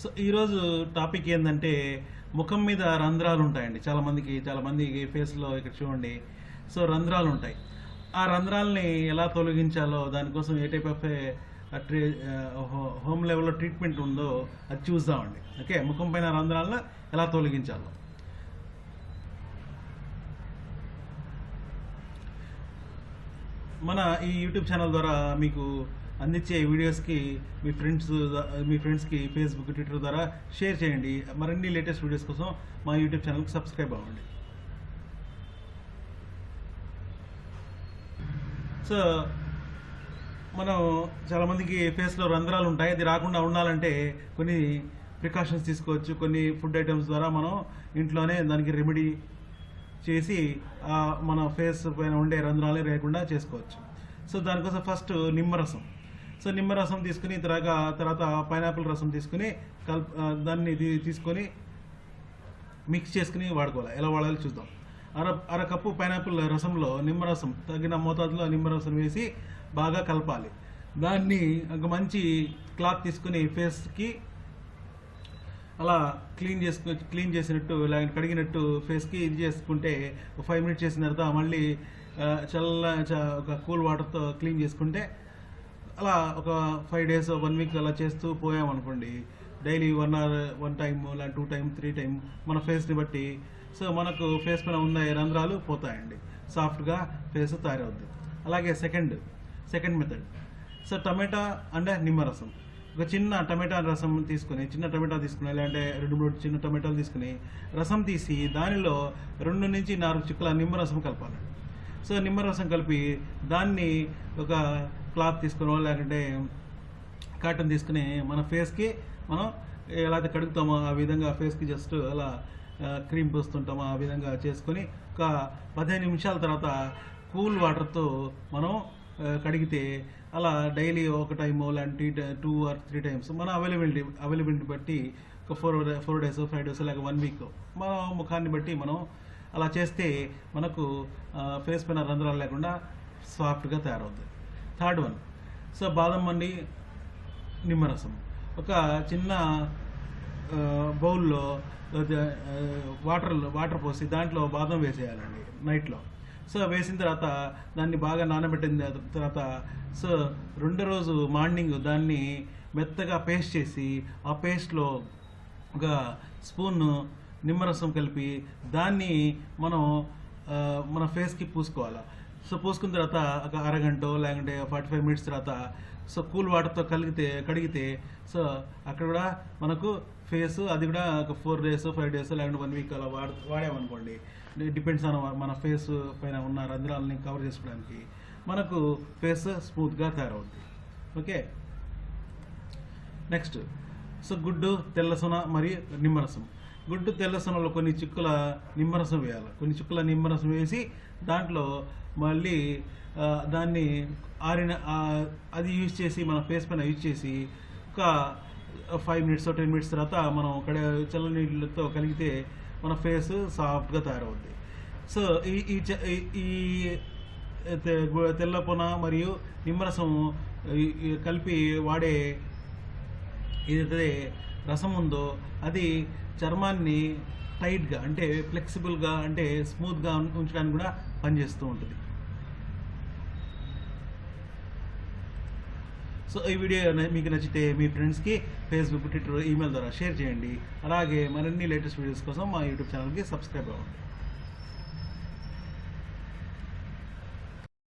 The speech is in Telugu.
సో ఈరోజు టాపిక్ ఏంటంటే ముఖం మీద రంధ్రాలు ఉంటాయండి. చాలా మందికి ఫేస్లో ఇక్కడ చూడండి. సో రంధ్రాలు ఉంటాయి. ఆ రంధ్రాలని ఎలా తొలగించాలో దానికోసం ఏ టైప్ ఆఫ్ హోమ్ లెవెల్లో ట్రీట్మెంట్ ఉందో అది చూద్దామండి. ఓకే, ముఖం పైన రంధ్రాలను ఎలా తొలగించాలో. మన ఈ యూట్యూబ్ ఛానల్ ద్వారా మీకు అందించే వీడియోస్కి మీ ఫ్రెండ్స్కి ఫేస్బుక్, ట్విట్టర్ ద్వారా షేర్ చేయండి. మరిన్ని లేటెస్ట్ వీడియోస్ కోసం మా యూట్యూబ్ ఛానల్కి సబ్స్క్రైబ్ అవ్వండి. సో మనం చాలామందికి ఫేస్లో రంధ్రాలు ఉంటాయి. అది రాకుండా ఉండాలంటే కొన్ని ప్రికాషన్స్ తీసుకోవచ్చు. కొన్ని ఫుడ్ ఐటమ్స్ ద్వారా మనం ఇంట్లోనే దానికి రెమెడీ చేసి మన ఫేస్ పైన ఉండే రంధ్రాలు లేకుండా చేసుకోవచ్చు. సో దానికోసం ఫస్ట్ నిమ్మరసం. సో నిమ్మరసం తీసుకుని తర్వాత పైనాపిల్ రసం తీసుకుని దాన్ని తీసుకొని మిక్స్ చేసుకుని వాడుకోవాలి. ఎలా వాడాలో చూద్దాం. అర కప్పు పైనాపిల్ రసంలో నిమ్మరసం తగిన మోతాదులో నిమ్మరసం వేసి బాగా కలపాలి. దాన్ని ఒక మంచి క్లాత్ తీసుకుని ఫేస్కి అలా క్లీన్ చేసినట్టు లేకపోతే కడిగినట్టు ఫేస్కి ఇది చేసుకుంటే 5 మినిట్స్ చేసిన తర్వాత మళ్ళీ ఒక కూల్ వాటర్తో క్లీన్ చేసుకుంటే అలా ఒక 5 days 1 week అలా చేస్తూ పోయామనుకోండి, డైలీ 1 hour 1 time లేదా 2 time 3 time మన ఫేస్ని బట్టి సో మనకు ఫేస్ పైన ఉన్న రంధ్రాలు పోతాయండి. సాఫ్ట్గా ఫేస్ తయారవుద్ది. అలాగే second method. So tomato and నిమ్మరసం. ఒక చిన్న టమాటా తీసుకుని లేదంటే 2-3 చిన్న టమాటాలు తీసుకుని రసం తీసి దానిలో 2 నుంచి 4 చుక్కల నిమ్మరసం కలపాలి. సో నిమ్మరసం కలిపి దాన్ని ఒక క్లాత్ తీసుకునో లేకుంటే కాటన్ తీసుకుని మన ఫేస్కి మనం ఎలా అయితే కడుగుతామో ఆ విధంగా ఫేస్కి జస్ట్ అలా క్రీమ్ పూస్తుంటామో ఆ విధంగా చేసుకొని ఒక 15 నిమిషాల తర్వాత కూల్ వాటర్తో మనం కడిగితే అలా డైలీ ఒక టైమో లేదంటే 2 or 3 times మన అవైలబిలిటీ బట్టి ఒక 4 days 5 days లేక 1 week మన ముఖాన్ని బట్టి మనం అలా చేస్తే మనకు ఫేస్ పైన రంధ్రాలు లేకుండా సాఫ్ట్గా తయారవుతుంది. Third one. సో బాదం అండి నిమ్మరసం. ఒక చిన్న బౌల్లో వాటర్ పోసి దాంట్లో బాదం వేసేయాలండి నైట్లో. సో వేసిన తర్వాత దాన్ని బాగా నానబెట్టిన తర్వాత సో 2వ రోజు మార్నింగ్ దాన్ని మెత్తగా పేస్ట్ చేసి ఆ పేస్ట్లో ఒక స్పూన్ నిమ్మరసం కలిపి దాన్ని మనం మన ఫేస్కి పూసుకోవాలి. సో పూసుకున్న తర్వాత ఒక అరగంట లేకుంటే 45 minutes తర్వాత సో కూల్ వాటర్తో కడిగితే సో అక్కడ కూడా మనకు ఫేస్ అది కూడా ఒక 4 days 5 days లేకుంటే 1 week అలా వాడామనుకోండి, డిపెండ్స్ ఆన్ మన ఫేస్ పైన ఉన్న రంధ్రాలని కవర్ చేసుకోవడానికి మనకు ఫేస్ స్మూత్గా తయారవుతుంది. Okay, next. సో గుడ్డు, తెల్లసొన మరియు నిమ్మరసం. గుడ్డు, తెల్లసొనలో కొన్ని చుక్కల నిమ్మరసం వేయాలి. కొన్ని చుక్కల నిమ్మరసం వేసి దాంట్లో మళ్ళీ దాన్ని అది యూజ్ చేసి మన ఫేస్ పైన యూజ్ చేసి ఒక 5 minutes 10 minutes తర్వాత మనం చల్లనీళ్ళతో కలిగితే మన ఫేస్ సాఫ్ట్గా తయారవుద్ది. సో ఈ తెల్లపొన మరియు నిమ్మరసం కలిపి వాడే ఏదైతే రసం ఉందో అది చర్మాన్ని టైట్గా అంటే ఫ్లెక్సిబుల్గా అంటే స్మూత్గా ఉంచడానికి కూడా పనిచేస్తూ ఉంటుంది. సో ఈ వీడియో మీకు నచ్చితే మీ ఫ్రెండ్స్కి ఫేస్బుక్, ట్విట్టర్, ఈమెయిల్ ద్వారా షేర్ చేయండి. అలాగే మరిన్ని లేటెస్ట్ వీడియోస్ కోసం మా యూట్యూబ్ ఛానల్కి సబ్స్క్రైబ్ అవ్వండి.